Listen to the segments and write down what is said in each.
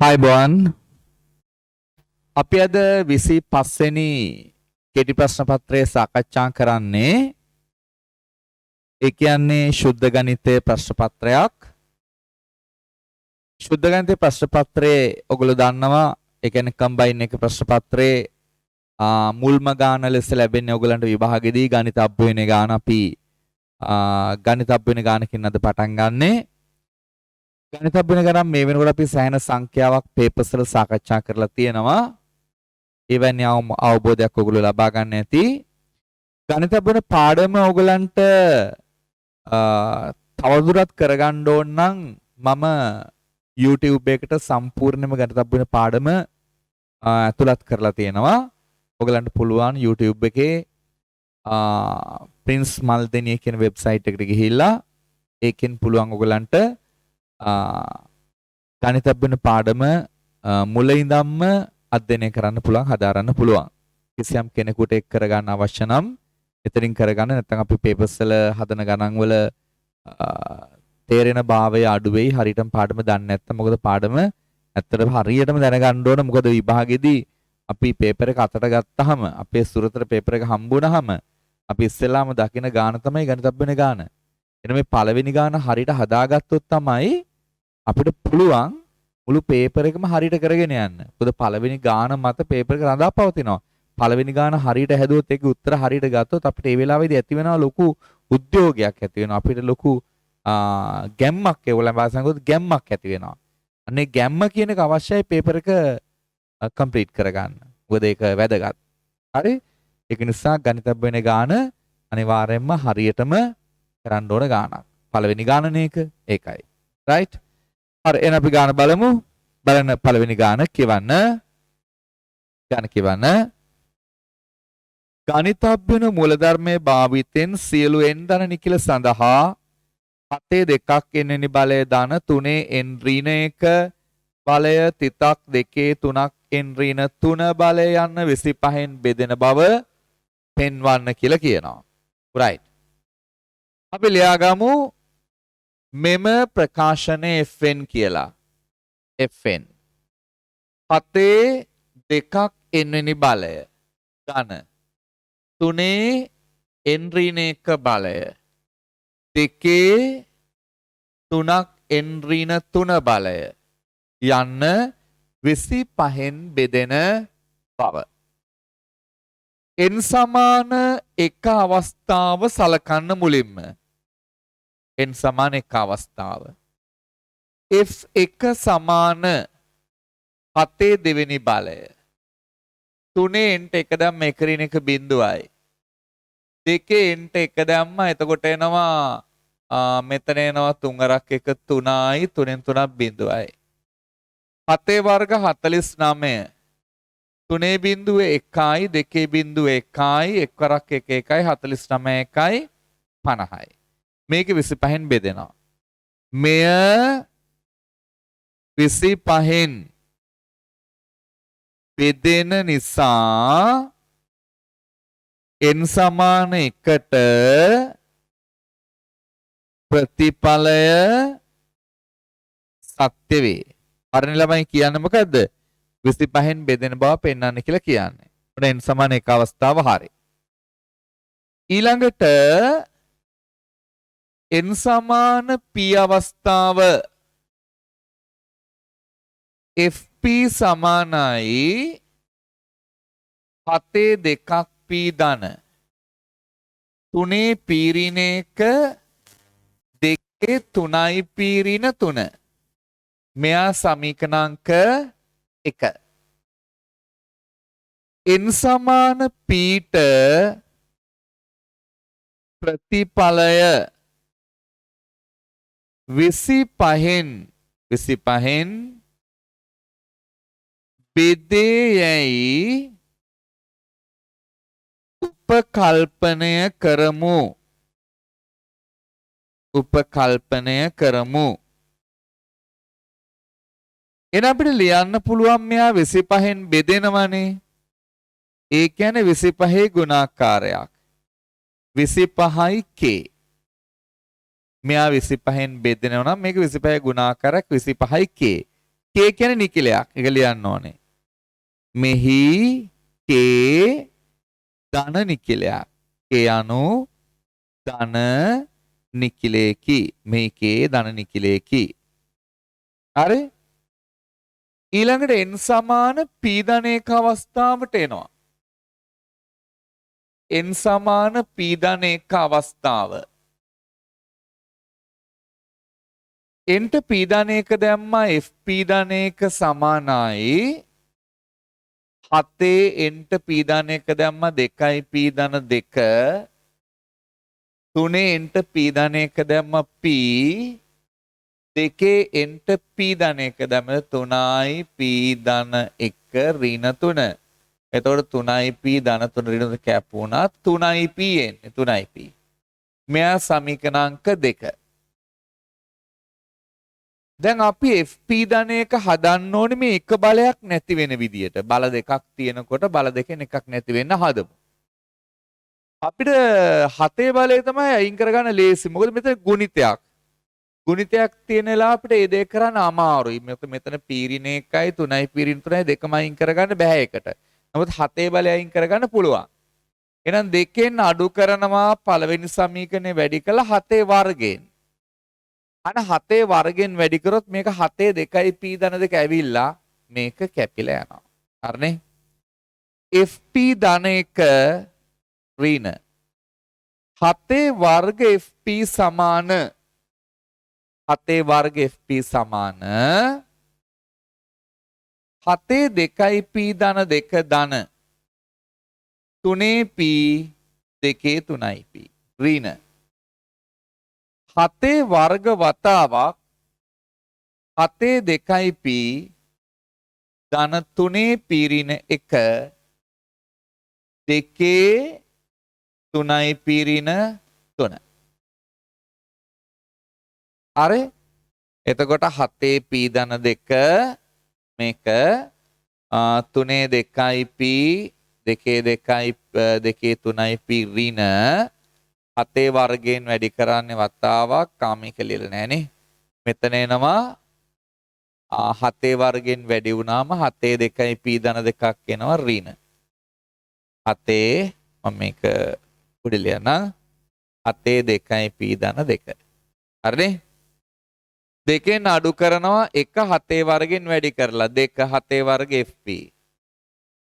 අයිබෝන් අපි අද 25 වෙනි කෙටි ප්‍රශ්න පත්‍රය සාකච්ඡා කරන්නේ ඒ කියන්නේ ශුද්ධ ගණිතයේ ප්‍රශ්න පත්‍රයක්. ශුද්ධ ගණිතයේ ප්‍රශ්න පත්‍රයේ ඔයගොල්ලෝ දන්නවා ඒ කියන්නේ කම්බයින් එක ප්‍රශ්න පත්‍රයේ මුල්ම ගාන ලෙස ලැබෙන්නේ ඔයගලන්ට විභාගෙදී ගණිත අභ්‍යයන ගාන අපි ගණිත අභ්‍යයන ගානකින් අද පටන් ගන්නනේ. ගණිත අභ්‍යයන ගණන් මේ වෙනකොට අපි සෑහෙන සංඛ්‍යාවක් පේපර්ස් වල සාකච්ඡා කරලා තියෙනවා. එවැනි අවබෝධයක් ඔයගොල්ලෝ ලබා ගන්න ඇති. ගණිත අභ්‍යයන පාඩම ඔයගලන්ට තවදුරටත් කරගන්න ඕන නම් මම YouTube එකට සම්පූර්ණයෙන්ම ගණිත අභ්‍යයන පාඩම ඇතුළත් කරලා තියෙනවා. ඔයගලන්ට පුළුවන් YouTube එකේ Prince Maldeniya කියන වෙබ්සයිට් එකට ගිහිල්ලා ඒකෙන් පුළුවන් ඔයගලන්ට ගණිත අභ්‍යයන පාඩම මුල ඉඳන්ම අධ්‍යයනය කරන්න පුළුවන්, හදාරන්න පුළුවන්. කිසියම් කෙනෙකුට එක් කරගන්න අවශ්‍ය නම් එතනින් කරගන්න. නැත්නම් අපි පේපර්ස් වල හදන ගණන් වල තේරෙන භාවය අඩු වෙයි හරියටම පාඩම දන්නේ නැත්නම්. මොකද පාඩම ඇත්තටම හරියටම දැනගන්න ඕන. මොකද විභාගෙදී අපි පේපර් එක අතට ගත්තාම අපේ සුරතර පේපර් එක හම්බ වුණාම අපි ඉස්සෙල්ලාම දකින ගාන තමයි ගණිත අභ්‍යයන ගාන. එන මේ පළවෙනි ගාන හරියට හදාගත්තොත් තමයි අපිට පුළුවන් මුළු පේපර් එකම හරියට කරගෙන යන්න. මොකද පළවෙනි ගාන මත පේපර් එක රඳා පවතිනවා. පළවෙනි ගාන හරියට හැදුවොත් ඒකේ උත්තර හරියට ගත්තොත් අපිට ඒ වෙලාවේදී ඇති වෙනවා ලොකු උද්‍යෝගයක් ඇති වෙනවා. අපිට ලොකු ගැම්මක් ඒගොල්ලන් භාෂාවෙන් කිව්වොත් ගැම්මක් ඇති වෙනවා. අනේ ගැම්ම කියන එක අවශ්‍යයි පේපර් එක කම්ප්ලීට් කරගන්න. මොකද ඒක වැදගත්. හරි? ඒක නිසා ගණිත අභ්‍යයන ගාන අනිවාර්යයෙන්ම හරියටම කරන්න ඕන ගානක්. පළවෙනි ගානනේ ඒකයි. රයිට්? හරි එහෙනම් අපි ගාන බලමු. බලන්න පළවෙනි ගාන කියවන්න. ගාන කියවන්න. ගණිත අභ්‍යයන මූලධර්මයේ භාවිතෙන් සියලු n ධන නිකිල සඳහා 7 2ක් n වෙනි බලය ධන 3 n ඍණ 1 බලය තිතක් 2 3ක් n ඍණ 3 බලය යන 25න් බෙදෙන බව පෙන්වන්න කියලා කියනවා. right. අපි ලියාගමු මෙම ප්‍රකාශනය Fn කියලා. Fn 7 2ක් n වෙනි බලය ධන 3 n ඍණ 1 බලය 2 3ක් n ඍණ 3 බලය යන්න 25න් බෙදෙන බව. n සමාන එක අවස්ථාව සලකන්න මුලින්ම. n සමාන එක අවස්ථාව. f1 සමාන 7 දෙවෙනි බලය. 3 nට 1 දැම්ම 1 ඍණ 1 බිඳුවයි. 2 nට 1 දැම්ම එතකොට එනවා මෙතන එනවා 3 1 3යි 3න් 3ක් බිඳුවයි. 7 වර්ග 49. 3 බිඳුවේ 1යි 2 බිඳුවේ 1යි 1 වරක් 1 1යි 49 1යි 50යි. මේක 25න් බෙදෙනවා. මෙය 25න් බෙදෙන නිසා n සමාන 1ට ප්‍රතිඵලය සත්‍ය වේ. හරිනේ ළමයි කියන්නේ මොකද්ද? 25න් බෙදෙන බව පෙන්වන්න කියලා කියන්නේ. උඩ n සමාන 1 අවස්ථාව හරි. ඊළඟට n සමාන p අවස්ථාව fp සමානයි 7 2ක් p ධන 3 p ඍණ 1 2 3යි p ඍණ 3. මෙයා සමීකරණාංක 1. n සමාන p ට ප්‍රතිඵලය 25න් බෙදේයයි උපකල්පනය කරමු. එන අපිට ලියන්න පුළුවන් මෙයා 25න් බෙදෙනවනේ. ඒ කියන්නේ 25 ගුණාකාරයක්. 25යි k. මෙයා 25න් බෙදෙනවා නම් මේක 25 ගුණාකාරයක් 25යි k. K කියන්නේ නිකිලයක්. ඒක ලියන්න ඕනේ. මෙහි K ධන නිකිලයක්. K අනු ධන නිකිලයකි. මෙහි K ධන නිකිලයකි. හරි? ඊළඟට n සමාන p ධන එක අවස්ථාවට එනවා. n සමාන p ධන එක අවස්ථාව. nට p ධන එක දැම්මා fp ධන එක සමානයි 7 nට p ධන එක දැම්මා 2p ධන 2 3 nට p ධන එක දැම්මා p දෙකේ nට p ධන එක දැම්ම 3යි p ධන 1 ඍණ 3. එතකොට 3යි p ධන 3 ඍණ කැප් වුණා 3යි p එන්නේ 3යි p. මෙයා සමීකරණ අංක 2. දැන් අපි fp ධන එක හදන්න ඕනේ මේ එක බලයක් නැති වෙන විදියට. බල දෙකක් තියෙනකොට බල දෙකෙන් එකක් නැති වෙන්න හදමු. අපිට 7 බලය තමයි අයින් කරගන්න ලේසි. මොකද මෙතන ගුණිතයක්. ගුණිතයක් තියෙන වෙලාව අපිට ඒ දෙක කරන්න අමාරුයි. මෙතන පීරින 1යි 3යි පීරින 3යි දෙකම අයින් කරගන්න බෑ එකට. නමුත් 7 බලය අයින් කරගන්න පුළුවන්. එහෙනම් දෙකෙන් අඩු කරනවා පළවෙනි සමීකරණය වැඩි කළා 7 වර්ගයෙන්. අන 7 වර්ගෙන් වැඩි කරොත් මේක 7 2යි p ධන 2 ඇවිල්ලා මේක කැපිලා යනවා. හරිනේ? fp ධන 1 ඍණ 7 වර්ග fp සමාන 7 වර්ග fp සමාන 7 2යි p ධන 2 ධන 3p 2 3යි p ඍණ 7 වර්ග වතාවක් 7 2යි p ධන 3p ඍණ 1 2 3යි p ඍණ 3. හරි? එතකොට 7 p ධන 2 මේක 3 2යි p 2 2යි 2 3යි p ඍණ 7 වර්ගයෙන් වැඩි කරන්නේ වතාවක් කාමික ලියලා නැහනේ. මෙතන එනවා 7 වර්ගයෙන් වැඩි වුණාම 7 2යි p ධන 2ක් එනවා ඍණ. 7 මම මේක උඩ ලියනවා 7 2යි p ධන 2. හරිනේ? දෙකෙන් අඩු කරනවා 1 7 වර්ගෙන් වැඩි කරලා 2 7 වර්ග fp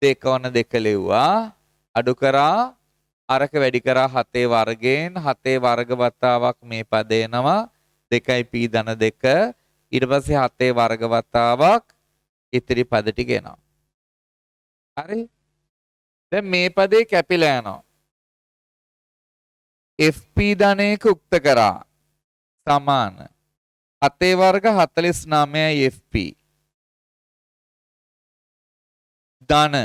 2 වන 2 ලෙව්වා අඩු කරා අරක වැඩි කරා 7 වර්ගයෙන් 7 වර්ග වතාවක් මේ පද එනවා 2යි p ධන 2 ඊට පස්සේ 7 වර්ග වතාවක් ඉතිරි පද ටික එනවා. හරි? දැන් මේ පදේ කැපිලා යනවා. fp ධන 1 උක්ත කරා සමාන 7 වර්ග 49යි fp ධන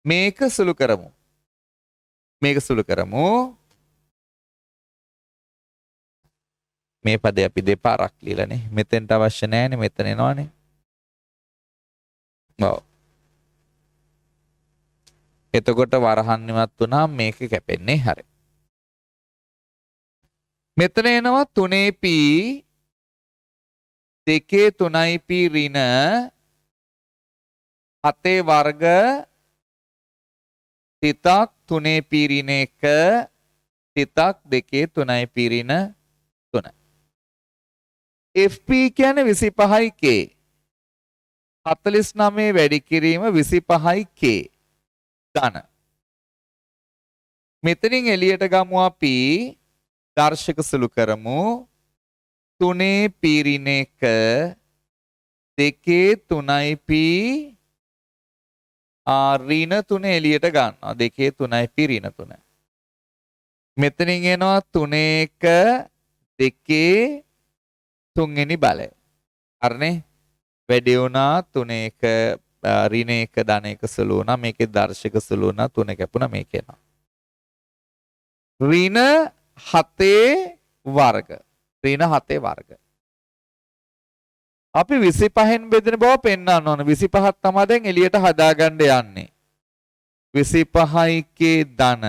මේක සුළු කරමු. මේක සුළු කරමු. මේ පදේ අපි දෙපාරක් ලියලානේ. මෙතෙන්ට අවශ්‍ය නැහැනේ. මෙතන එනවනේ. ඔව්. එතකොට වරහන් ඉවත් වුණාම මේක කැපෙන්නේ. හරි. මෙතන එනවා 3p 2 3ip ඍණ 7 වර්ග තිතක් 3p ඍණ 1 තිතක් 2 3ip ඍණ 3. fp කියන්නේ 25යි k 49 වැඩි කිරීම 25යි k ධන. මෙතනින් එළියට ගමු අපි දර්ශක සුළු කරමු 3p ඍණ 1 2 3ip ඍණ 3 එළියට ගන්නවා 2 3ip ඍණ 3. මෙතනින් එනවා 3 1 2 තුන්වෙනි බලය. හරිනේ? වැඩි වුණා 3 1 ඍණ 1 ධන 1 සුළු වුණා මේකේ දර්ශක සුළු වුණා 3 කැපුණා මේක එනවා. ඍණ 7 වර්ග. ඍණ 7 වර්ග. අපි 25න් බෙදෙන බව පෙන්වන්න ඕන. 25ක් තමයි දැන් එළියට හදාගන්න යන්නේ. 25යි k ධන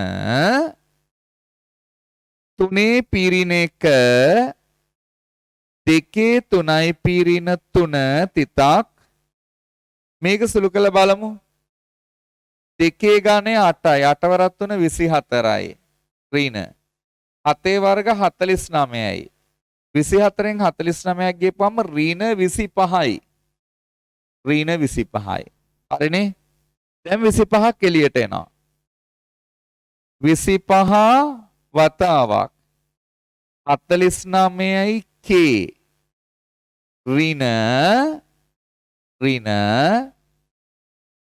3 p ඍණ 1 දෙකේ 3යි පිරින 3 තිතක්. මේක සුළු කළ බලමු. දෙකේ ගානේ 8යි. 8 වරක් 3 24යි. ඍණ. 7 වර්ග 49යි. 24න් 49ක් ගියපුවම ඍණ 25යි. ඍණ 25යි. හරිනේ? දැන් 25ක් එළියට එනවා. 25 වතාවක් 49යි k ඍණ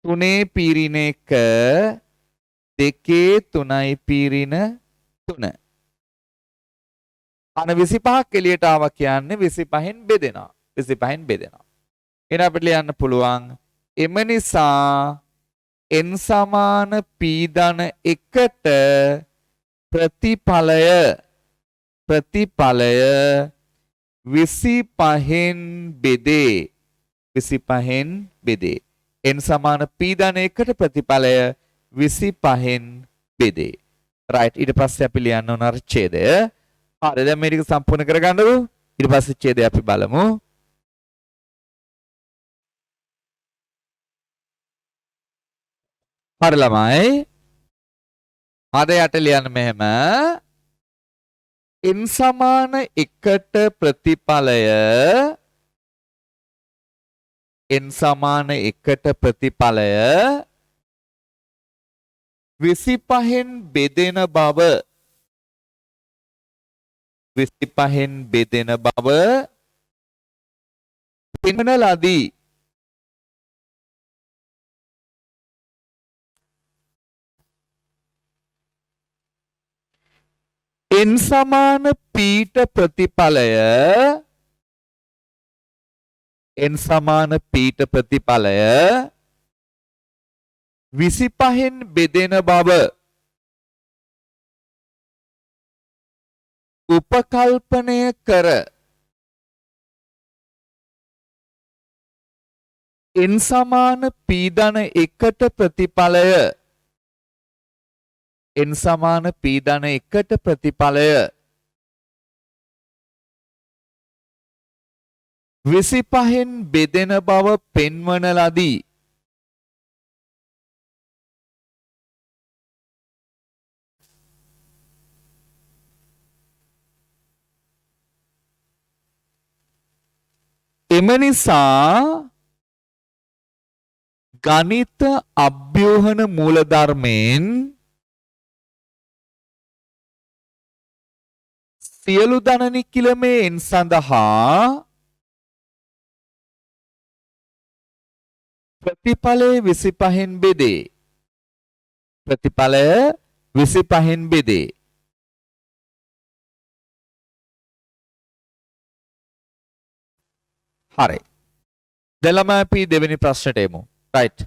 3 පිරින 1 දෙකේ 3යි පිරින 3. අන 25ක් එළියට ආවා කියන්නේ 25න් බෙදෙනවා. 25න් බෙදෙනවා. එහෙනම් අපිට ලියන්න පුළුවන් එම නිසා n සමාන p ධන 1ට ප්‍රතිඵලය 25න් බෙදේ. 25න් බෙදේ. n සමාන p ධන 1ට ප්‍රතිඵලය 25න් බෙදේ. right ඊට පස්සේ අපි ලියන්න ඕන අර ඡේදය. හරි දැන් මේ ටික සම්පූර්ණ කරගන්නකෝ. ඊට පස්සේ ඡේදය අපි බලමු. හරි ළමයි. අද යට ලියන්න මෙහෙම. n සමාන 1ට ප්‍රතිඵලය n සමාන 1ට ප්‍රතිඵලය 25න් බෙදෙන බව 25න් බෙදෙන බව පෙන්වන ලදී. n සමාන p ට ප්‍රතිඵලය n සමාන p ට ප්‍රතිඵලය 25න් බෙදෙන බව උපකල්පනය කර n සමාන p ධන 1ට ප්‍රතිඵලය n සමාන p ධන 1ට ප්‍රතිඵලය 25න් බෙදෙන බව පෙන්වන ලදී. එම නිසා ගණිත අභ්‍යෝහන මූලධර්මයෙන් සියලු ධන නිකිලමේ n සඳහා ප්‍රතිඵලය 25න් බෙදේ. ප්‍රතිඵලය 25න් බෙදේ. හරි. දැන් ළමයි අපි දෙවෙනි ප්‍රශ්නට එමු. right.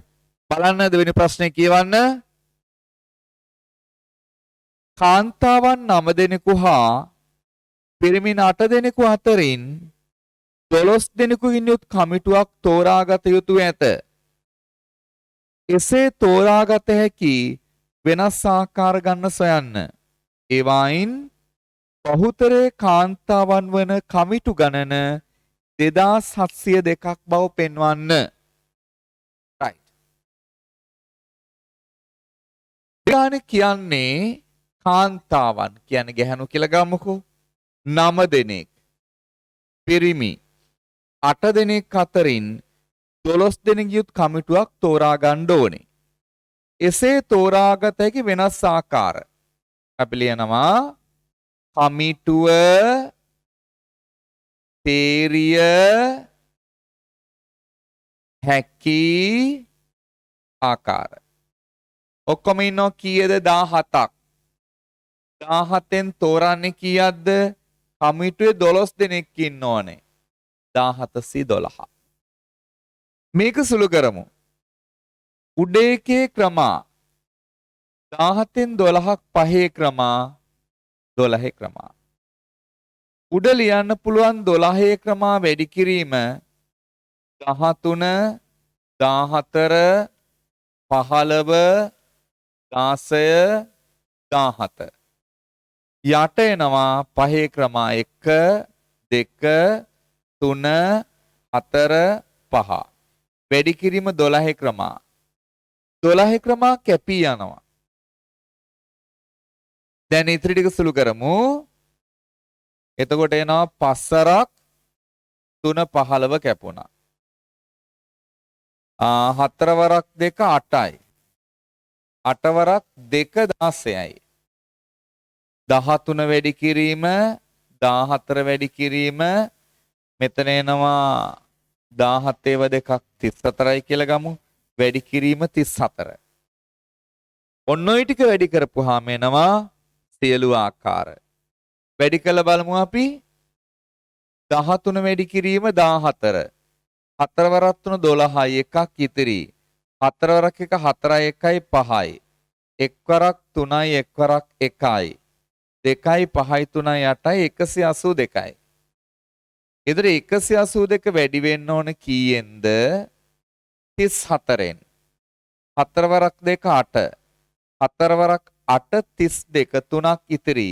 බලන්න දෙවෙනි ප්‍රශ්නේ කියවන්න. කාන්තාවන් 9 දෙනෙකු හා පිරිමින් 8 දෙනෙකු අතරින් 12 දෙනෙකුගෙන් යුත් කමිටුවක් තෝරාගත යුතු ඇත. එසේ තෝරාගත හැකි වෙනස් ආකාර ගන්න සොයන්න. ඒවායින් බහුතරයේ කාන්තාවන් වන කමිටු ගණන 2702ක් බව පෙන්වන්න. right. ගානේ කියන්නේ කාන්තාවන් කියන්නේ ගැහණු කියලා ගමුකෝ. 9 දෙනෙක්. පිරිමි 8 දෙනෙක් අතරින් 12 දෙනෙක් යුත් කමිටුවක් තෝරා ගන්න ඕනේ. එසේ තෝරාගත හැකි වෙනස් ආකාර. අපි ලියනවා කමිටුව තේරිය හැකි ආකාර. ඔක්කොම ඉන්නෝ කීයද 17ක්. 17න් තෝරන්නේ කීයක්ද? කමිටුවේ 12 දෙනෙක් ඉන්න ඕනේ. 1712. මේක සුළු කරමු. උඩ එකේ ක්‍රමා 17න් 12ක් පහේ ක්‍රමා 12 ක්‍රමා. උඩ ලියන්න පුළුවන් 12 ක්‍රමා වැඩි කිරීම 13 14 15 16 17 යට එනවා පහේ ක්‍රමා 1 2 3 4 5 වැඩි කිරීම 12 ක්‍රමා 12 ක්‍රමා කැපී යනවා. දැන් ඉතිරි ටික සුළු කරමු. එතකොට එනවා 5 3 15 කැපුණා. 4 වරක් 2 8යි. 8 වරක් 2 16යි. 13 වැඩි කිරීම 14 වැඩි කිරීම මෙතන එනවා 17 ඒව දෙකක් 34යි කියලා ගමු. වැඩි කිරීම 34. ඔන්න ඔය ටික වැඩි කරපුවාම එනවා සියලු ආකාර. වැඩි කළ බලමු අපි 13 වැඩි කිරීම 14. 4 වරක් 3 12යි එකක් ඉතිරි. 4 වරක් 1 4යි 1යි 5යි. 1 වරක් 3යි 1 වරක් 1යි. 2යි 5යි 3යි 8යි 182යි. ඉතින් 182 වැඩි වෙන්න ඕන කීයෙන්ද? 34න්. 4 වරක් 2 8. 4 වරක් 8 32 3ක් ඉතිරි.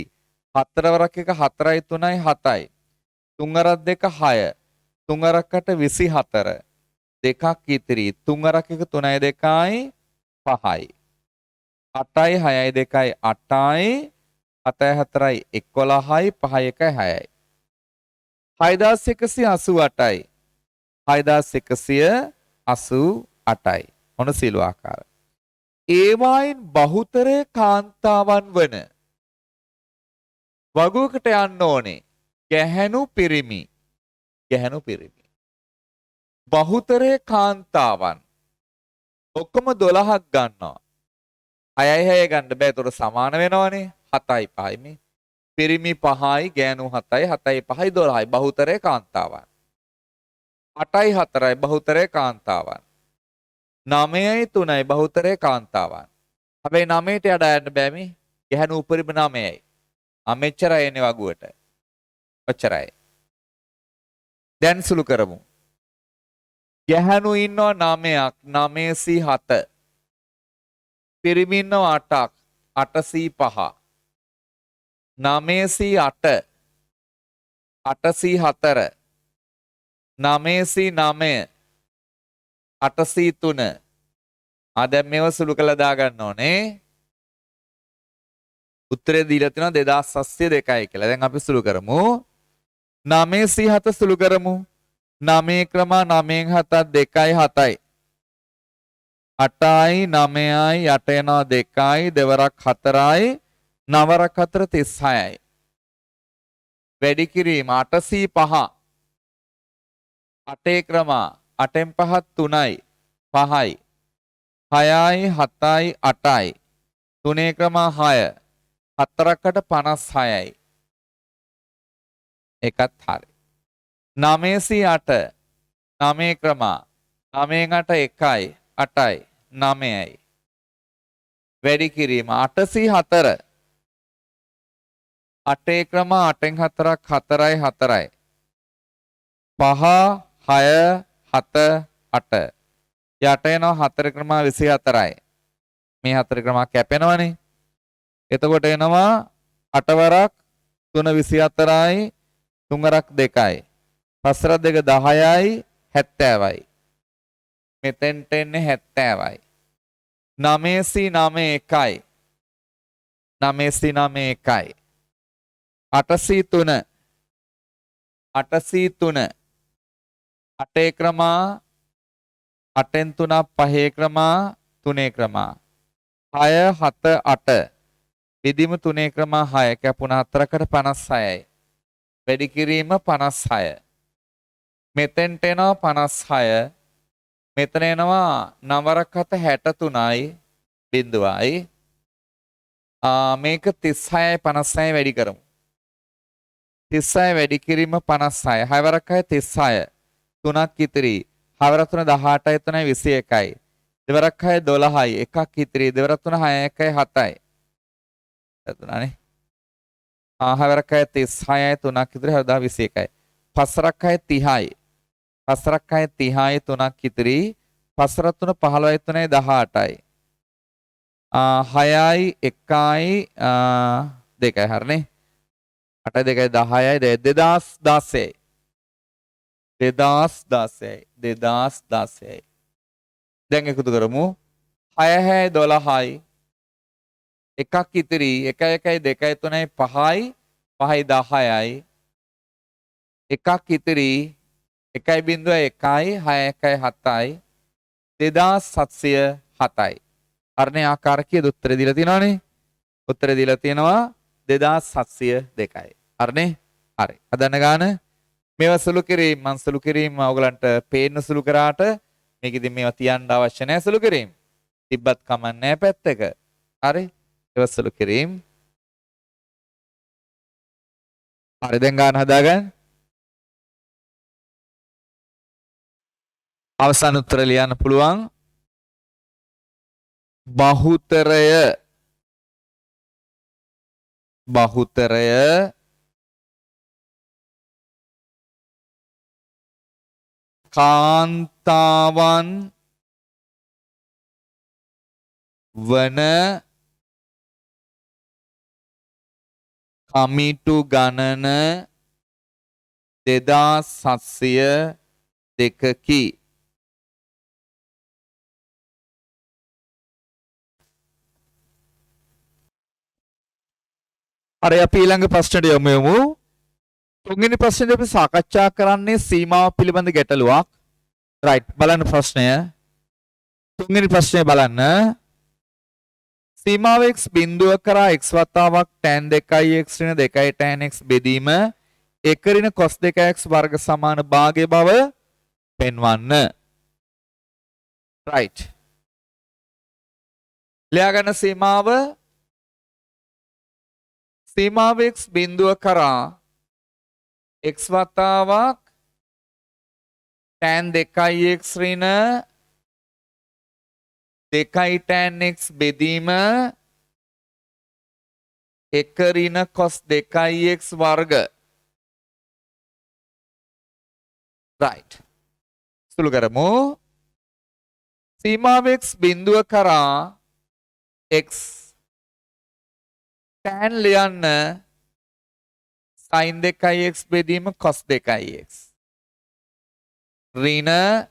4 වරක් 1 4යි 3යි 7යි. 3 වරක් 2 6. 3 වරක් 8 24. දෙකක් ඉතිරි. 3 වරක් 1 3යි 2යි 5යි. 8යි 6යි 2යි 8යි. 7යි 4යි 11යි 5යි 1යි 6යි. 6188යි. 6188යි. මොන සීල ආකාර. ඒවායින් බහුතරය කාන්තාවන් වන වගුවකට යන්න ඕනේ. ගැහැණු පිරිමි. ගැහැණු පිරිමි. බහුතරය කාන්තාවන්. ඔක්කොම 12ක් ගන්නවා. 6යි 6 ගන්න බෑ. ඒතර සමාන වෙනවනේ. 7යි 5යි මේ. පිරිමි 5යි ගෑනු 7යි 7යි 5යි 12යි බහුතරය කාන්තාවන්. 8යි 4යි බහුතරය කාන්තාවන්. 9යි 3යි බහුතරය කාන්තාවන්. හැබැයි 9ට යඩා යන්න බෑ මේ. ගැහණු උපරිම 9යි. මෙච්චරයි එන්නේ වගුවට. ඔච්චරයි. දැන් සුළු කරමු. ගැහණු ඉන්නවා 9ක් 907. පිරිමි ඉන්නවා 8ක් 805. 908 804 909 803 දැන් මේව සුළු කළා දාගන්න ඕනේ. උත්තරේ දීලා තියෙනවා 2702යි කියලා. දැන් අපි සුළු කරමු. 907 සුළු කරමු. 9 ක්‍රම 9න් 7ක් 2යි 7යි. 8යි 9යි 8 යනවා 2යි දෙවරක් 4යි 9 වරක් 4 36යි. වැඩි කිරීම 805. 8 ක්‍රම 8න් 5ක් 3යි 5යි. 6යි 7යි 8යි. 3 ක්‍රම 6. 4කට 56යි. එකත් හරි. 908 9 ක්‍රම 9න් 8 1යි 8යි 9යි. වැඩි කිරීම 804. 8 ක්‍රම 8න් 4ක් 4යි 4යි. 5 6 7 8. යට එනවා 4 ක්‍රම 24යි. මේ 4 ක්‍රම කැපෙනවනේ. එතකොට එනවා 8 වරක් 3 24යි 3 වරක් 2යි. 5 වරක් 2 10යි 70යි. මෙතෙන්ට එන්නේ 70යි. 909 1යි. 909 1යි. 803 803 8 ක්‍රම 8න් 3 5 ක්‍රම 3 ක්‍රම 6 7 8 විදිම 3 ක්‍රම 6 කැපුණ 4කට 56යි. වැඩි කිරීම 56. මෙතෙන්ට එනවා 56. මෙතන එනවා 9 7 63යි බිඳුවයි. මේක 36යි 56යි වැඩි කරමු. 36 වැඩි කිරීම 56. 6 වරක් 6 36. 3ක් ඉතිරි. 6 වරක් 3 18යි 3යි 21යි. දෙවරක් 6 12යි. එකක් ඉතිරි. දෙවරක් 3 6යි 1යි 7යි. එතනනේ. 6 වරක් 6 36යි 3ක් ඉතිරි 21යි. 5 වරක් 6 30යි. 5 වරක් 6 30යි 3ක් ඉතිරි. 5 වරක් 3 15යි 3යි 18යි. 6යි 1යි 2යි හරිනේ. 8යි 2යි 10යි 2016යි. 2016යි 2016යි. දැන් එකතු කරමු. 6 6 12යි. එකක් ඉතිරි 1 1 2 3 5යි 5යි 10යි. එකක් ඉතිරි 1.1යි 6 1යි 7යි 2707යි. හරනේ ආකාර කීයද උත්තරේ දීලා තියෙනවනේ. උත්තරේ දීලා තියෙනවා 2702යි. හරනේ? හරි. හදන්න ගන්න. මේවා සුළු කිරීම මං සුළු කිරීම ඔයගලන්ට පේන්න සුළු කරාට මේක ඉතින් මේවා තියන්න අවශ්‍ය නැහැ සුළු කිරීම. තිබ්බත් කමක් නැහැ පැත්තක. හරි? ඒවා සුළු කිරීම. හරි දැන් ගන්න හදාගන්න. අවසාන උත්තර ලියන්න පුළුවන්. බහුතරය කාන්තාවන් වන කමිටු ගණන 2702කි. හරි අපි ඊළඟ ප්‍රශ්නට යමු. තුන්වෙනි ප්‍රශ්නේදී අපි සාකච්ඡා කරන්නේ සීමාව පිළිබඳ ගැටලුවක්. රයිට් බලන්න ප්‍රශ්නය. තුන්වෙනි ප්‍රශ්නය බලන්න. සීමාව x බිඳුව කරා x වතාවක් tan 2x ඍණ 2 tan x බෙදීම 1 ඍණ cos 2x වර්ග සමාන භාගයේ බව පෙන්වන්න. රයිට්. ලියා ගන්න සීමාව x බිඳුව කරා x වතාවක් tan 2x ඍණ 2 tan x බෙදීම 1 ඍණ cos 2x වර්ග. right. සුළු කරමු. සීමාව x බිඳුව කරා x tan ලියන්න sin 2x බෙදීම cos 2x ඍණ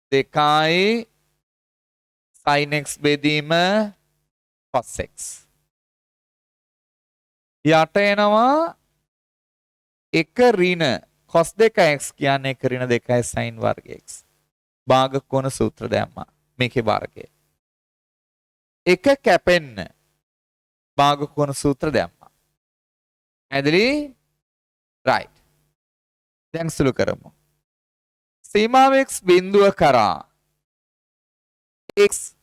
2 sin x බෙදීම cos x යට එනවා 1 ඍණ cos 2x කියන්නේ 1 ඍණ 2 sin වර්ග x භාග කොන සූත්‍ර දැම්මා මේකේ වර්ගය 1 කැපෙන්න භාග කොන සූත්‍ර දැම්මා. ඇදලි right. දැන් සුළු කරමු. සීමාව x බිඳුව කරා x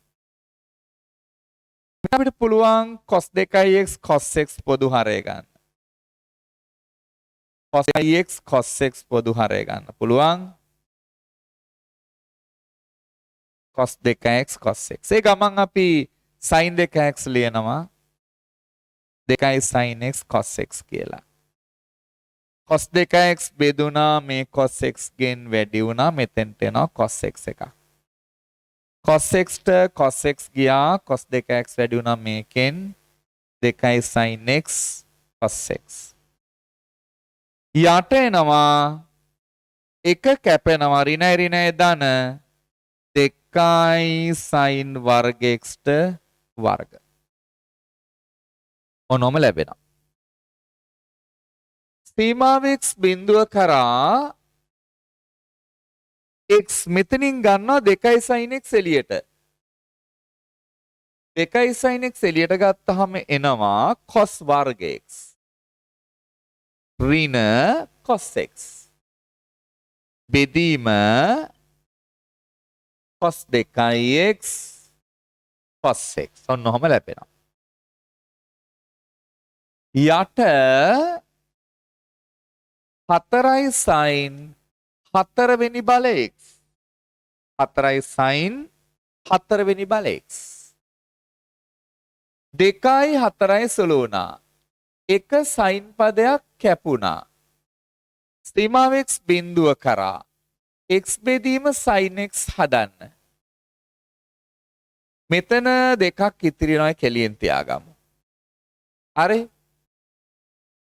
අපිට පුළුවන් cos 2x cos x පොදු හරය ගන්න. cos 2x cos x පොදු හරය ගන්න පුළුවන්. cos 2x cos x. ඒ ගමන් අපි sin 2x ලියනවා. 2 sin x cos x කියලා. cos 2x බෙදුනා මේ cos x ගෙන් වැඩි වුණා මෙතෙන්ට එනවා cos x එකක්. cos x ට cos x ගියා cos 2x වැඩි වුණා මේකෙන් 2 sin x cos x. යට එනවා 1 කැපෙනවා ඍණ ධන 2 sin වර්ග x ට වර්ග. ඔනෝම ලැබෙනවා. සීමාව x බිඳුව කරා x මෙතනින් ගන්නවා 2 sin x එළියට. 2 sin x එළියට ගත්තාම එනවා cos වර්ග x ඍණ cos x බෙදීම cos 2x cos x ඔන්නෝම ලැබෙනවා. යට 4 sin 4 වෙනි බල x 4 sin 4 වෙනි බල x 2යි 4යි සුළු වුණා 1 sin පදයක් කැපුණා. සීමාව x බිඳුව කරා x බෙදීම sin x හදන්න. මෙතන දෙකක් ඉතිරි වෙනවා කෙලියෙන් තියාගමු. හරි.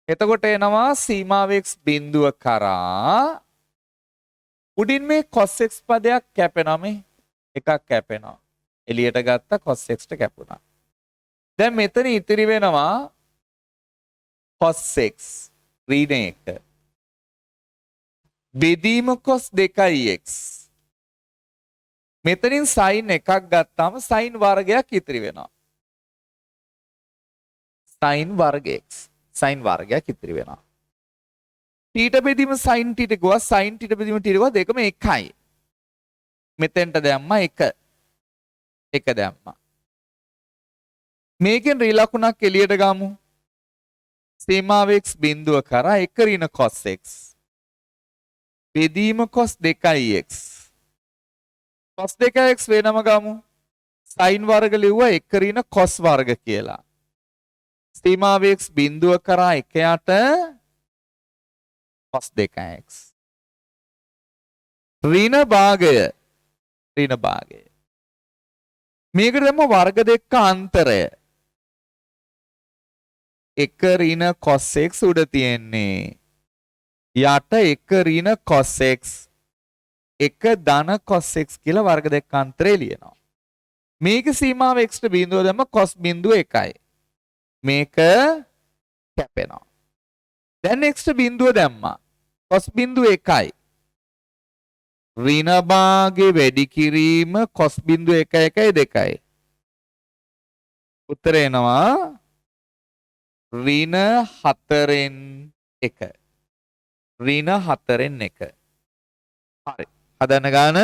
එතකොට එනවා සීමාව x බිඳුව කරා උඩින් මේ cos x පදයක් කැපෙනවා මේ එකක් කැපෙනවා. එළියට ගත්ත cos x ට කැපුණා. දැන් මෙතන ඉතිරි වෙනවා cos x ඍණ 1 බෙදීම cos 2x. මෙතනින් sin එකක් ගත්තාම sin වර්ගයක් ඉතිරි වෙනවා. sin වර්ග x sin වර්ගයක් ඉතිරි වෙනවා. ඊට බෙදීම sin ට ගුවා sin ට බෙදීම ට ගුවා දෙකම එකයි. මෙතෙන්ට දැම්මා 1 1 දැම්මා. මේකෙන් ඍණ ලකුණක් එළියට ගමු. සීමාව x බිඳුව කරා 1 ඍණ cos x බෙදීම cos 2x cos 2x වෙනම ගමු. sin වර්ග ලිව්වා 1 ඍණ cos වර්ග කියලා. සීමාව x බිඳුව කරා 1 යට cos 2x ඍණ භාගය මේකට දැම්ම වර්ග දෙක අන්තරය 1 ඍණ cos x උඩ තියෙන්නේ යට 1 ඍණ cos x 1 ධන cos x කියලා වර්ග දෙක අන්තරය ලියනවා. මේක සීමාව x ට බිඳුව දැම්ම cos බිඳුව 1යි. මේක කැපෙනවා. දැන් x ට බිඳුව දැම්මා. cos බිඳුව 1යි. ඍණ භාගේ වැඩි කිරීම cos බිඳුව 1 1 2යි. උත්තරේ එනවා ඍණ 4න් 1. ඍණ 4න් 1. හරි. හදන්න ගන්න.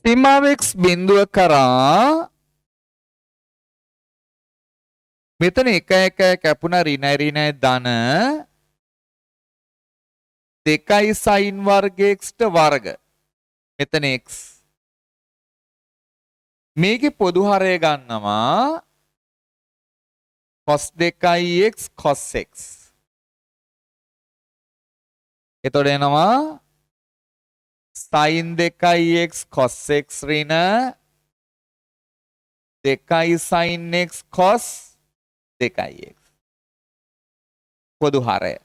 සීමාව x බිඳුව කරා මෙතන 1 1 කැපුණා ඍණ ධන 2යි sin වර්ග x ට වර්ග. මෙතන x. මේකේ පොදු හරය ගන්නවා cos 2x cos x. එතකොට එනවා sin 2x cos x ඍණ 2 sin x cos 2x. පොදු හරය.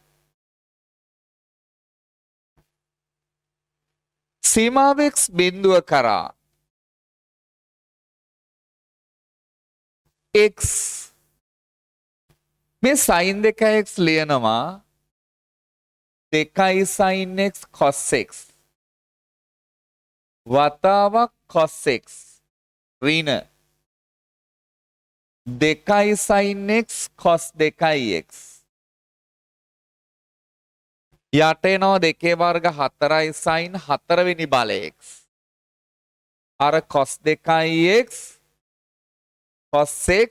සීමාව x බිඳුව කරා x මේ sin 2x ලියනවා 2 sin x cos x වතාවක් cos x ඍණ 2 sin x cos 2x යට එනවා 2 වර්ග 4යි sin 4 වෙනි බල x අර cos 2x cos x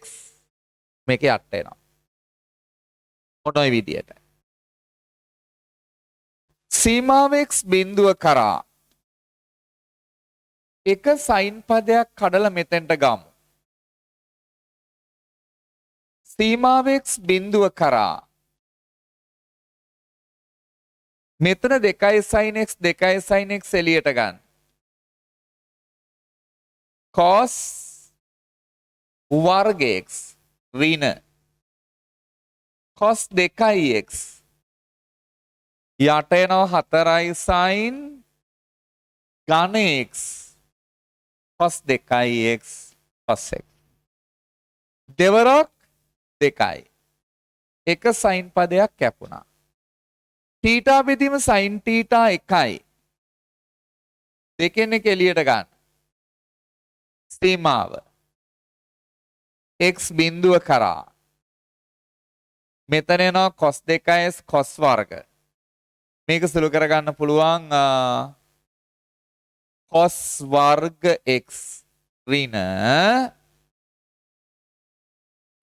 මේක යට එනවා මොන ඔය විදියට සීමාව x බිඳුව කරා එක sin පදයක් කඩලා මෙතෙන්ට ගමු. සීමාව x බිඳුව කරා මෙතන 2 sin x 2 sin x එළියට ගන්න. cos වර්ග x ඍණ cos 2x යට එනවා 4 sin ඝන x cos 2x cos x දෙවරක් 2යි. එක sin පදයක් කැපුණා. θ බෙදීම sin θ 1යි. දෙකෙන් එක එළියට ගන්න. සීමාව x බිඳුව කරා මෙතන එනවා cos 2s cos වර්ග. මේක සුළු කරගන්න පුළුවන් cos වර්ග x ඍණ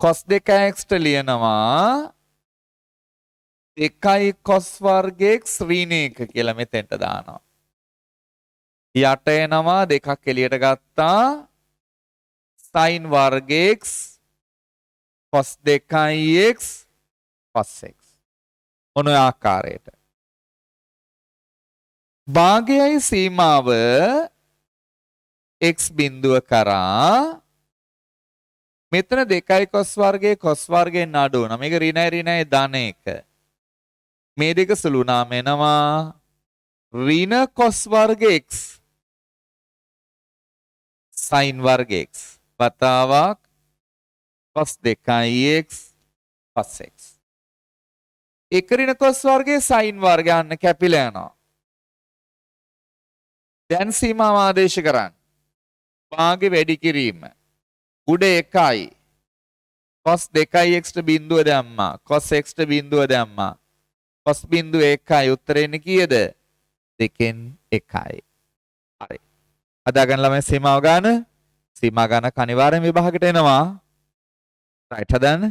cos 2x ට ලියනවා 2 cos වර්ග x ඍණ 1 කියලා මෙතෙන්ට දානවා. යට එනවා දෙකක් එළියට ගත්තා sin වර්ග x cos 2x cos x මොන ආකාරයට භාගයයි සීමාව x බිඳුව කරා මෙතන 2යි cos වර්ගයේ cos වර්ගයෙන් අඩු වුණා. මේක ඍණයි ධන 1. මේ දෙක සුළු වුණාම එනවා ඍණ cos වර්ග x sin වර්ග x. වතාවක් cos 2x cos x. එක ඍණ cos වර්ගයේ sin වර්ගය අන්න කැපිලා යනවා. දැන් සීමාව ආදේශ කරන්න. භාගය වැඩි කිරීම. උඩ 1යි. cos 2x ට බිඳුව දැම්මා. cos x ට බිඳුව දැම්මා. cos බිඳුව 1යි. උත්තරේ එන්නේ කීයද? 2න් 1යි. හරි. හදාගන්න ළමයි සීමාව ගන්න. සීමා ගන්න අනිවාර්යෙන් විභාගයට එනවා. රයිට් හදන්න.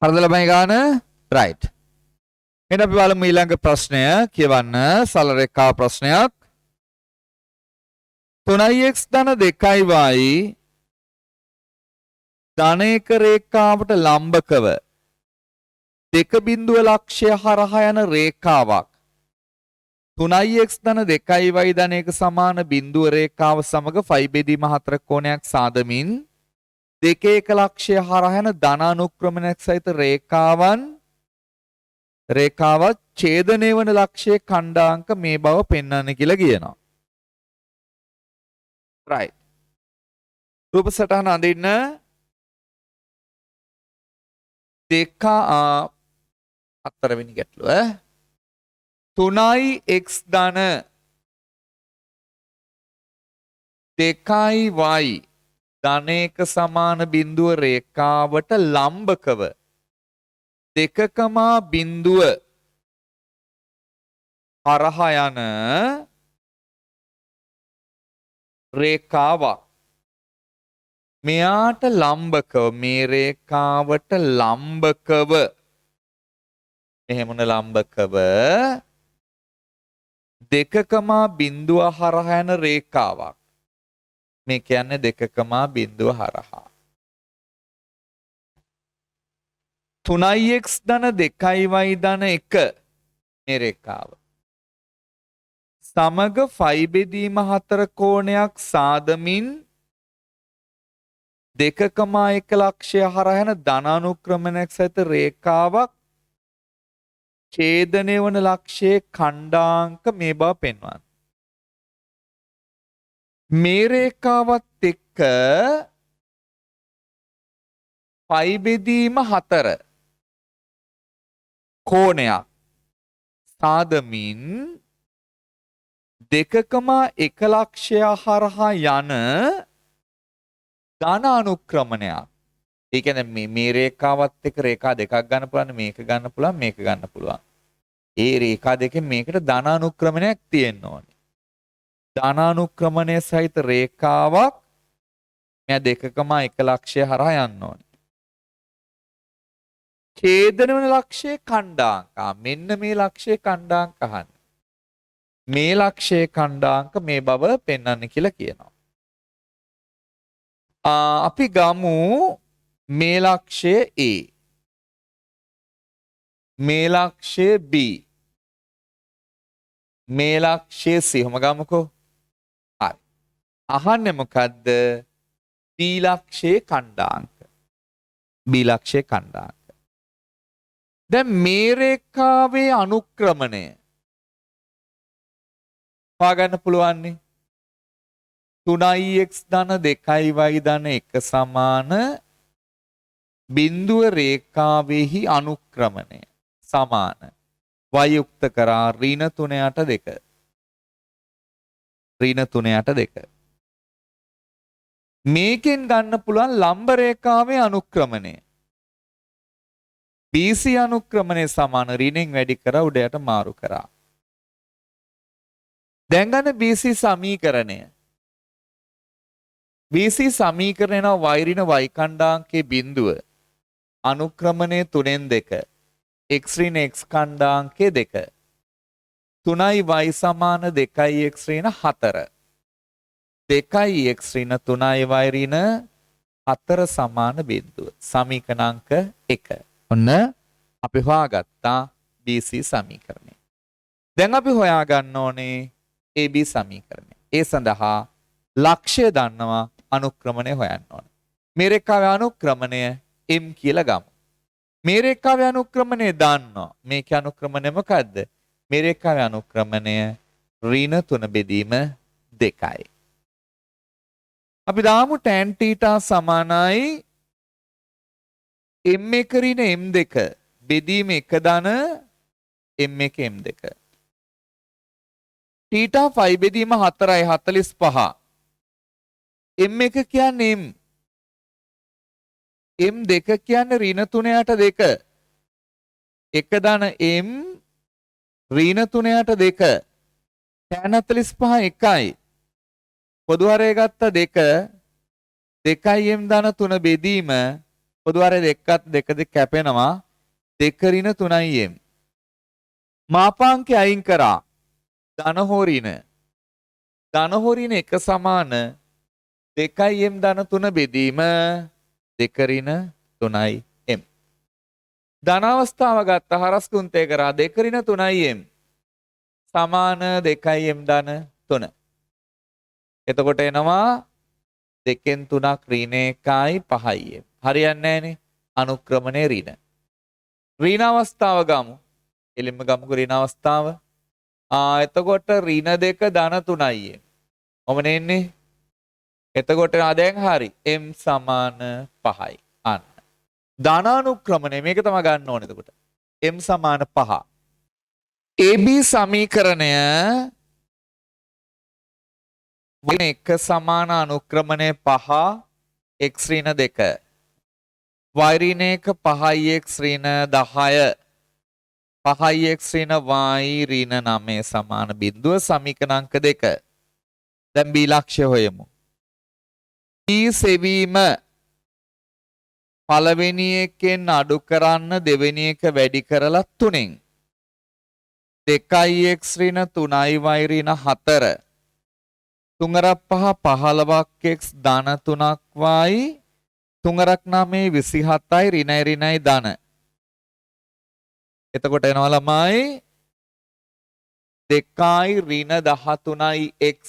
හරිද ළමයි ගන්න? රයිට්. එහෙනම් අපි බලමු ඊළඟ ප්‍රශ්නය කියවන්න. සරල රේඛා ප්‍රශ්නයක්. 3x ධන 2y ධන 1 රේඛාවට ලම්බකව දෙක බිඳුව ලක්ෂ්‍ය හරහා යන රේඛාවක් 3x ධන 2y ධන 1 සමාන බිඳුව රේඛාව සමග ෆයි බෙදීම 4 කෝණයක් සාදමින් දෙක 1 ලක්ෂ්‍ය හරහා යන ධන අනුක්‍රමණයක් සහිත රේඛාවත් ඡේදනය වන ලක්ෂ්‍යයේ ඛණ්ඩාංක මේ බව පෙන්වන්න කියලා කියනවා. right. රූප සටහන අඳින්න දෙක 4 වෙනි ගැටලුව 3x ධන 2y ධන 1 සමාන බිඳුව රේඛාවට ලම්බකව 2, බිඳුව හරහා යන රේඛාවක් මෙයාට ලම්බකව මේ රේඛාවට ලම්බකව එහෙමන ලම්බකව 2, බිඳුව හරහා යන රේඛාවක් මේ කියන්නේ 2, බිඳුව හරහා 3x ධන 2y ධන 1 මේ රේඛාව සමග ෆයි බෙදීම 4 කෝණයක් සාදමින් 2,1 ලක්ෂ්‍ය හරහා යන ධන අනුක්‍රමණයක් සහිත රේඛාවක් ඡේදනය වන ලක්ෂ්‍යයේ ඛණ්ඩාංක මේ බව පෙන්වන්න. මේ රේඛාවත් එක්ක ෆයි බෙදීම 4 කෝණයක් සාදමින් 2,1 ලක්ෂ්‍ය හරහා යන ධන අනුක්‍රමණයක්. ඒ කියන්නේ මේ රේඛාවත් එක්ක රේඛා දෙකක් ගන්න පුළුවන්, මේක ගන්න පුළුවන්, මේක ගන්න පුළුවන්. ඒ රේඛා දෙකෙන් මේකට ධන අනුක්‍රමණයක් තියෙන්න ඕනේ. ධන අනුක්‍රමණය සහිත රේඛාවක් මෙයා 2,1 ලක්ෂ්‍ය හරහා යන්න ඕනේ. ඡේදන වන ලක්ෂ්‍යයේ ඛණ්ඩාංක. මෙන්න මේ ලක්ෂ්‍යයේ ඛණ්ඩාංක අහන්න. මේ ලක්ෂ්‍යයේ ඛණ්ඩාංක මේ බව පෙන්වන්න කියලා කියනවා. අපි ගමු මේ ලක්ෂ්‍ය A. මේ ලක්ෂ්‍ය B. මේ ලක්ෂ්‍ය C. ඔහම ගමුකෝ. හරි. අහන්නේ මොකද්ද? B ලක්ෂ්‍යයේ ඛණ්ඩාංක. B ලක්ෂ්‍යයේ ඛණ්ඩාංක. දැන් මේ රේඛාවේ අනුක්‍රමණය හොයාගන්න පුළුවන් නේ. 3x ධන 2y ධන 1 සමාන බිඳුව රේඛාවෙහි අනුක්‍රමණය සමාන y යුක්ත කරා ඍණ 3/2 ඍණ 3/2 මේකෙන් ගන්න පුළුවන් ලම්බ රේඛාවේ අනුක්‍රමණය BC අනුක්‍රමණය සමාන ඍණෙන් වැඩි කර උඩයට මාරු කරා. දැන් ගන්න BC සමීකරණය. BC සමීකරණය නම් y ඍණ y ඛණ්ඩාංකයේ බිඳුව අනුක්‍රමණය 3/2 x ඍණ x ඛණ්ඩාංකයේ 2 3යි y සමාන 2යි x ඍණ 4 2යි x ඍණ 3යි y ඍණ 4 සමාන බිඳුව සමීකරණාංක 1. ඔන්න අපි හොයාගත්තා BC සමීකරණය. දැන් අපි හොයා ගන්න ඕනේ AB සමීකරණය. ඒ සඳහා ලක්ෂ්‍ය දන්නවා අනුක්‍රමණය හොයන්න ඕනේ. මේ රේඛාවේ අනුක්‍රමණය M කියලා ගමු. මේ රේඛාවේ අනුක්‍රමණය දන්නවා. මේකේ අනුක්‍රමණය මොකද්ද? මේ රේඛාවේ අනුක්‍රමණය ඍණ 3 බෙදීම 2යි. අපි දාමු tan θ සමානයි m1 ඍණ m2 බෙදීම 1 ධන m1 m2. θ 5 බෙදීම 4යි 45. m1 කියන්නේ m. m2 කියන්නේ ඍණ 3 යට 2. 1 ධන m ඍණ 3 යට 2. tan 45 1යි. පොදු හරය ගත්ත 2 2යි m ධන 3 බෙදීම පොදු හරය දෙකත් 2 කැපෙනවා 2 ඍණ 3යි m. මාපාංකය අයින් කරා ධන හෝ ඍණ. ධන හෝ ඍණ 1 සමාන 2යි m ධන 3 බෙදීම 2 ඍණ 3යි m. ධන අවස්ථාව ගත්ත හරස් කුන්තේ කරා 2 ඍණ 3යි m සමාන 2යි m ධන 3. එතකොට එනවා 2න් 3ක් ඍණ 1යි 5යි m. හරියන්නේ නැහනේ. අනුක්‍රමණය ඍණ. ඍණ අවස්ථාව ගමු. එලින්ම ගමුකෝ ඍණ අවස්ථාව. එතකොට ඍණ 2 ධන 3යි m. ඔමනේ එන්නේ. එතකොට දැන් හරි. m සමාන 5යි. අන්න. ධනානුක්‍රමණය මේක තමයි ගන්න ඕනේ එතකොට. m සමාන 5. AB සමීකරණය ඍණ 1 සමාන අනුක්‍රමණය 5 x ඍණ 2. y ඍණ 1 5යි x ඍණ 10. 5යි x ඍණ y ඍණ 9 සමාන බිඳුව සමීකරණ අංක 2. දැන් b ලක්ෂ්‍ය හොයමු. b සෙවීම පළවෙනි එකෙන් අඩු කරන්න දෙවෙනි එක වැඩි කරලා 3න් 2යි x ඍණ 3යි y ඍණ 4 3 5 15ක් x ධන 3ක් y 3 9 27යි ඍණයි ඍණයි ධන. එතකොට එනවා ළමයි 2යි ඍණ 13යි x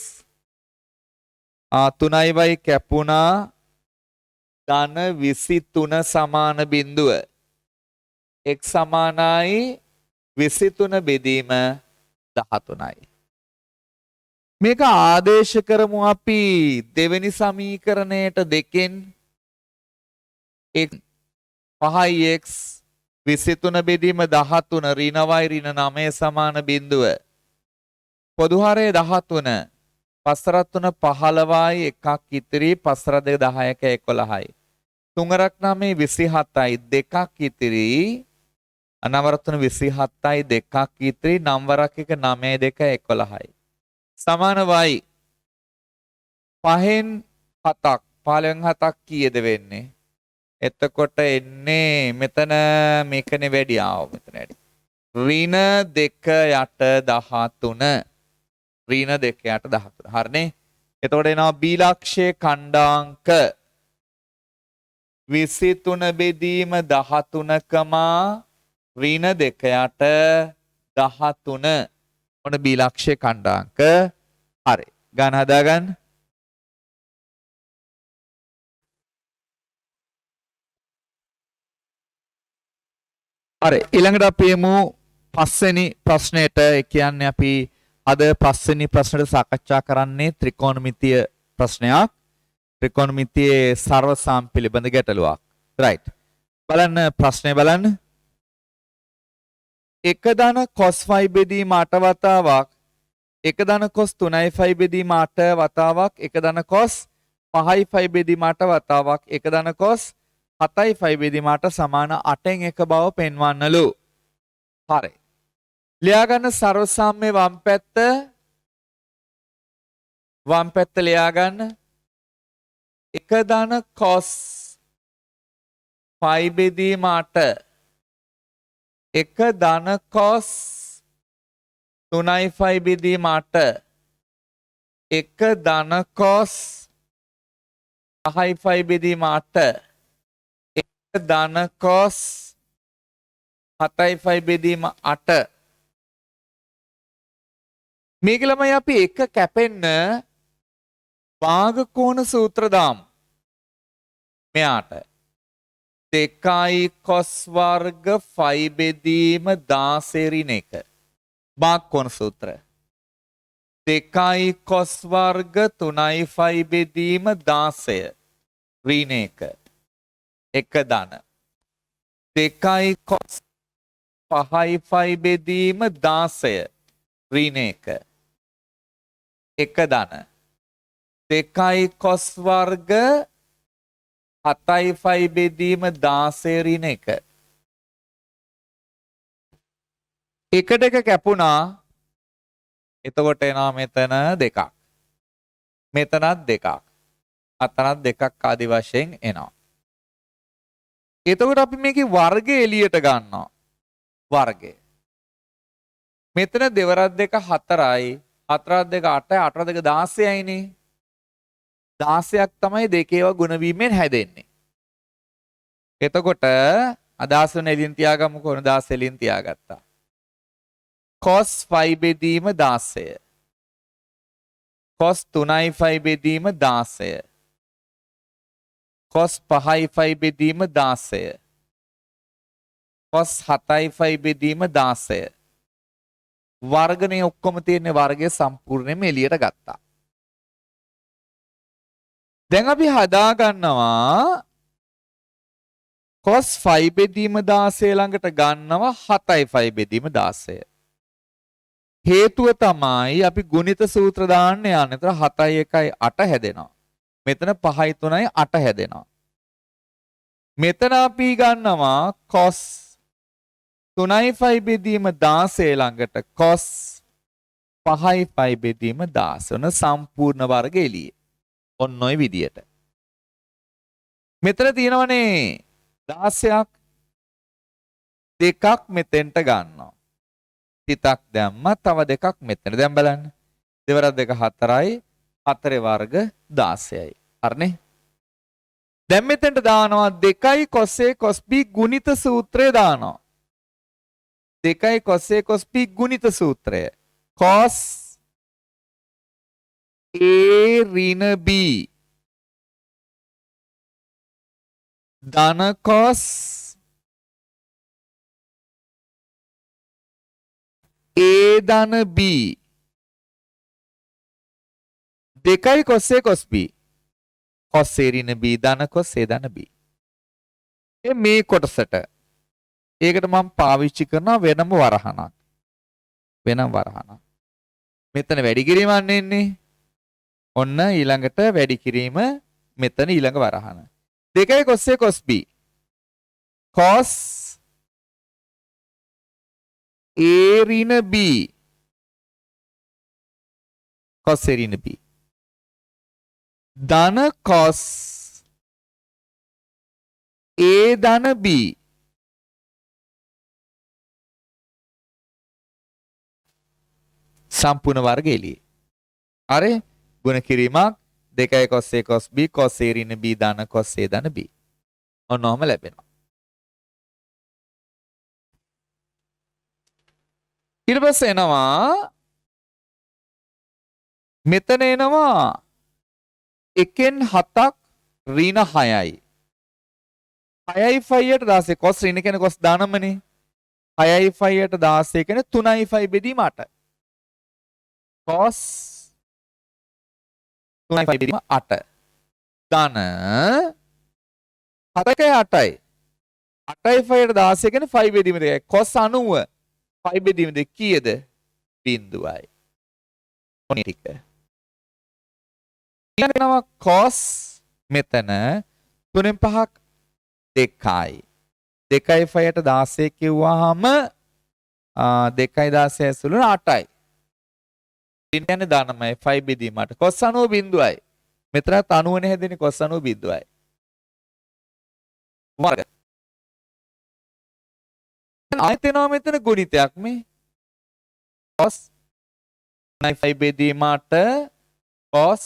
3යි y කැපුණා ධන 23 සමාන බිඳුව x සමානයි 23 බෙදීම 13යි. මේක ආදේශ කරමු අපි දෙවෙනි සමීකරණයට 2න් 5යි x 23 බෙදීම 13 ඍණ y ඍණ 9 සමාන බිඳුව පොදු හරය 13 පස්තරත් 3 15යි එකක් ඉතිරි පස්තර 2 10ක 11යි 3 9 27යි දෙකක් ඉතිරි අනවරත් 3 27යි දෙකක් ඉතිරි නම් වරක් 1 9 2 11යි සමාන y 5න් 7ක් 15න් 7ක් කීයද වෙන්නේ? එතකොට එන්නේ මෙතන මේකනේ වැඩි මෙතන වැඩි. ඍණ 2 යට 13 ඍණ 2 යට 13 හරිනේ. එතකොට එනවා b ලක්ෂයේ ඛණ්ඩාංක 23 බෙදීම 13කම ඍණ 2 යට 13 ඔන්න b ලක්ෂයේ ඛණ්ඩාංක හරි. ගණන හදාගන්න. හරි ඊළඟට අපි යමු පස්වෙනි ප්‍රශ්නෙට. ඒ කියන්නේ අපි අද පස්වෙනි ප්‍රශ්නෙට සාකච්ඡා කරන්නේ ත්‍රිකෝණමිතිය ප්‍රශ්නයක්. ත්‍රිකෝණමිතියේ සර්වසම් පිළිබඳ ගැටලුවක්. රයිට්. බලන්න ප්‍රශ්නේ බලන්න. 1 ධන cos 5 බෙදීම 8 වතාවක් 1 ධන cos 3යි 5 බෙදීම 8 වතාවක් 1 ධන cos 5යි 5 බෙදීම 8 වතාවක් 1 ධන cos 7යි 5 බෙදීම 8 සමාන 8න් 1 බව පෙන්වන්නලු. හරි. ලියා ගන්න සර්වසම්මේ වම් පැත්ත ලියා ගන්න. 1 ධන cos 5 බෙදීම 8 1 ධන cos 3යි 5 බෙදීම 8 1 ධන cos 5යි 5 බෙදීම 8 1 ධන cos 7යි 5 බෙදීම 8 මේක ළමයි අපි එක කැපෙන්න භාග කෝණ සූත්‍ර දාමු. මෙයාට 2 cos වර්ග phi බෙදීම 16 ඍණ 1 භාග කෝණ සූත්‍ර. 2 cos වර්ග 3 phi බෙදීම 16 ඍණ 1 එක ධන. 2 cos 5 phi බෙදීම 16 ඍණ 1 එක ධන. 2 cos වර්ග 7 phi බෙදීම 16 ඍණ 1 එකට එක කැපුණා. එතකොට එනවා මෙතන දෙකක්. මෙතනත් දෙකක්. අතනත් දෙකක් ආදි වශයෙන් එනවා. එතකොට අපි මේකේ වර්ගය එළියට ගන්නවා. වර්ගය. මෙතන දෙවරක් දෙක 4යි, 4ක් දෙක 8යි, 8ක් දෙක 16යිනේ. 16ක් තමයි දෙකේව ගුණ වීමෙන් හැදෙන්නේ. එතකොට අදහස වෙන එළියෙන් තියාගමුකෝ. 16 එළියෙන් තියාගත්තා. cos 5 බෙදීම 16. cos 3 phi බෙදීම 16. cos 5 phi බෙදීම 16. cos 7 phi බෙදීම 16. වර්ගනේ ඔක්කොම තියෙන වර්ගය සම්පූර්ණයෙන්ම එළියට ගත්තා. දැන් අපි හදා ගන්නවා cos 5 බෙදීම 16 ළඟට ගන්නවා 7 phi බෙදීම 16. හේතුව තමයි අපි ගුණිත සූත්‍ර දාන්න යන්නේ. එතන 7යි 1යි 8 හැදෙනවා. මෙතන 5යි 3යි 8 හැදෙනවා. මෙතන අපි ගන්නවා cos 3යි phi බෙදීම 16 ළඟට cos 5යි phi බෙදීම 16 න සම්පූර්ණ වර්ග එළියේ. ඔන්න ඔය විදියට. මෙතන තියෙනවනේ 16ක් දෙකක් මෙතෙන්ට ගන්නවා. තිතක් දැම්මා තව දෙකක් මෙතන. දැන් බලන්න. දෙවරක් දෙක 4යි 4 වර්ග 16යි. හරිනේ? දැන් මෙතෙන්ට දානවා 2 cos A cos B ගුණිත සූත්‍රය දානවා. 2 cos A cos B ගුණිත සූත්‍රය. cos A ඍණ B ධන cos A ධන B 2 cos A cos B cos A ඍණ B ධන cos A ධන B. මේ කොටසට ඒකට මම පාවිච්චි කරනවා වෙනම වරහණක්. වෙනම වරහණක්. මෙතන වැඩි කිරීමක් එන්නේ. ඔන්න ඊළඟට වැඩි කිරීම මෙතන ඊළඟ වරහණ. 2 cos A cos B cos A ඍණ B cos A ඍණ B ධන cos A ධන B සම්පූර්ණ වර්ග එළියේ. හරි? ගුණ කිරීමක් 2 cos A cos B cos A ඍණ B ධන cos A ධන B. ඔන්නෝම ලැබෙනවා. ඊට පස්සේ එනවා මෙතන එනවා 1න් 7ක් ඍණ 6යි. 6යි 5යට 16 cos ඍණ කියන්නේ cos දානමනේ. 6යි 5යට 16 කියන්නේ 3යි 5 බෙදීම 8. cos 3යි 5 බෙදීම 8. ධන 7යි 8යි. 8යි 5යට 16 කියන්නේ 5 බෙදීම 2යි. cos 90 5 බෙදීම 2 කීයද? බිඳුවයි. ඔන්න ටික. ඊළඟට cos මෙතන 3න් 5ක් 2යි. 2යි 5යට 16 කිව්වහම 2යි 16 ඇතුළු 8යි. ඉතින් කියන්නේ දානමයි 5 බෙදීම 8. cos 90 බිඳුවයි. මෙතනත් 90නේ හැදෙන්නේ cos 90 බිඳුවයි. වර්ග. ආයෙත් එනවා මෙතන ගුණිතයක් මේ. cos 5 බෙදීම 8 cos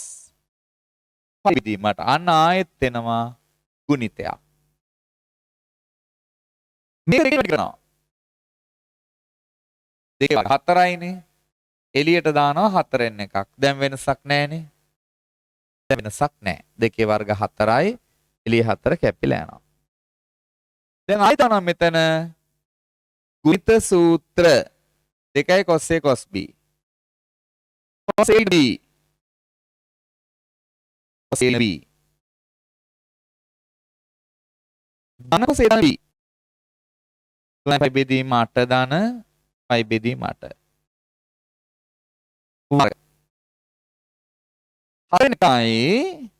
5 බෙදීම 8. අන්න ආයෙත් එනවා ගුණිතයක්. මේක දෙක කරනවා. දෙක 4යිනේ. එළියට දානවා 4න් එකක්. දැන් වෙනසක් නැහැනේ. දැන් වෙනසක් නැහැ. දෙකේ වර්ග 4යි එළිය 4 කැපිලා යනවා. දැන් ආයෙ තනවා මෙතන ගුණිත සූත්‍ර 2 cos A cos B. cos A B. cos A B. ධන cos A B. 3 බෙදීම 8 ධන 5 බෙදීම 8. වර්ග. හරිනයි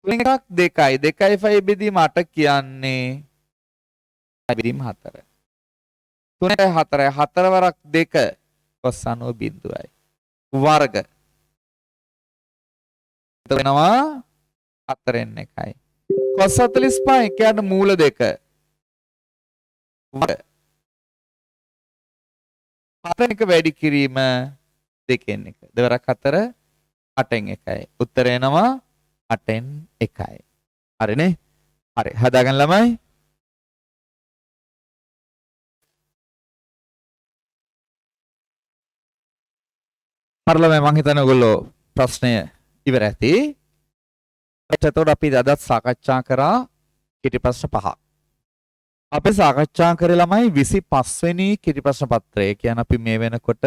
3 එකක් 2යි 2යි 5 බෙදීම 8 කියන්නේ 5 බෙදීම 4. 3යි 4යි 4 වරක් 2 cos 90 බිඳුවයි. වර්ග. වෙනවා 4න් එකයි. cos 45 කියන්නේ මූල 2. වර්ග. 4න් එක වැඩි කිරීම 2න් එක. දෙවරක් 4 8න් එකයි. උත්තර එනවා 8න් එකයි. හරිනේ? හරි. හදාගන්න ළමයි. මරලම මං හිතන්නේ ඔයගොල්ලෝ ප්‍රශ්නය ඉවර ඇති. එතකොට අපි අදත් සාකච්ඡා කරා කෙටි ප්‍රශ්න 5ක්. අපි සාකච්ඡා කරේ ළමයි 25 වෙනි කෙටි ප්‍රශ්න පත්‍රය. කියන්නේ අපි මේ වෙනකොට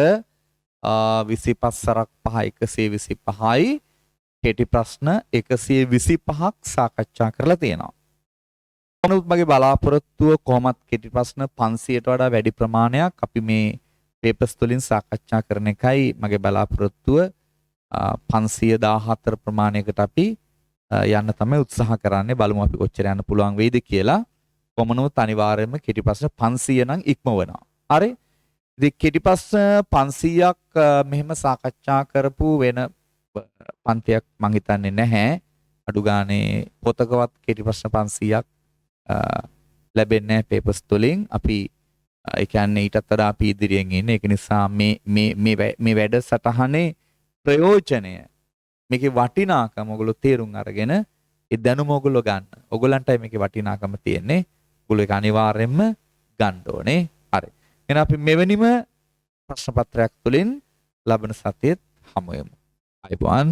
25 සරක් 5 125යි කෙටි ප්‍රශ්න 125ක් සාකච්ඡා කරලා තියෙනවා. නමුත් මගේ බලාපොරොත්තුව කොහොමත් කෙටි ප්‍රශ්න 500ට වඩා වැඩි ප්‍රමාණයක් අපි මේ පේපර්ස් වලින් සාකච්ඡා කරන එකයි මගේ බලාපොරොත්තුව. 514 ප්‍රමාණයකට අපි යන්න තමයි උත්සාහ කරන්නේ. බලමු අපි කොච්චර යන්න පුළුවන් වෙයිද කියලා. කොමනොත් අනිවාර්යයෙන්ම කෙටි ප්‍රශ්න 500 නම් ඉක්මවනවා. හරි? ඉතින් කෙටි ප්‍රශ්න 500ක් මෙහෙම සාකච්ඡා කරපු වෙන පන්තියක් මං හිතන්නේ නැහැ. අඩු ගානේ පොතකවත් කෙටි ප්‍රශ්න 500ක් ලැබෙන්නේ නැහැ පේපර්ස් වලින්. අපි ඒ කියන්නේ ඊටත් වඩා අපි ඉදිරියෙන් ඉන්නේ. ඒක නිසා මේ වැඩසටහනේ ප්‍රයෝජනය මේකේ වටිනාකම ඔයගොල්ලෝ තේරුම් අරගෙන ඒ දැනුම ඔයගොල්ලෝ ගන්න. ඔයගොල්ලන්ටයි මේකේ වටිනාකම තියෙන්නේ. ඔයගොල්ලෝ ඒක අනිවාර්යයෙන්ම ගන්න ඕනේ. හරි. එහෙනම් අපි මෙවැනිම ප්‍රශ්න පත්‍රයක් තුලින් ලබන සතියේත් හමු වෙමු. අයබෝන්.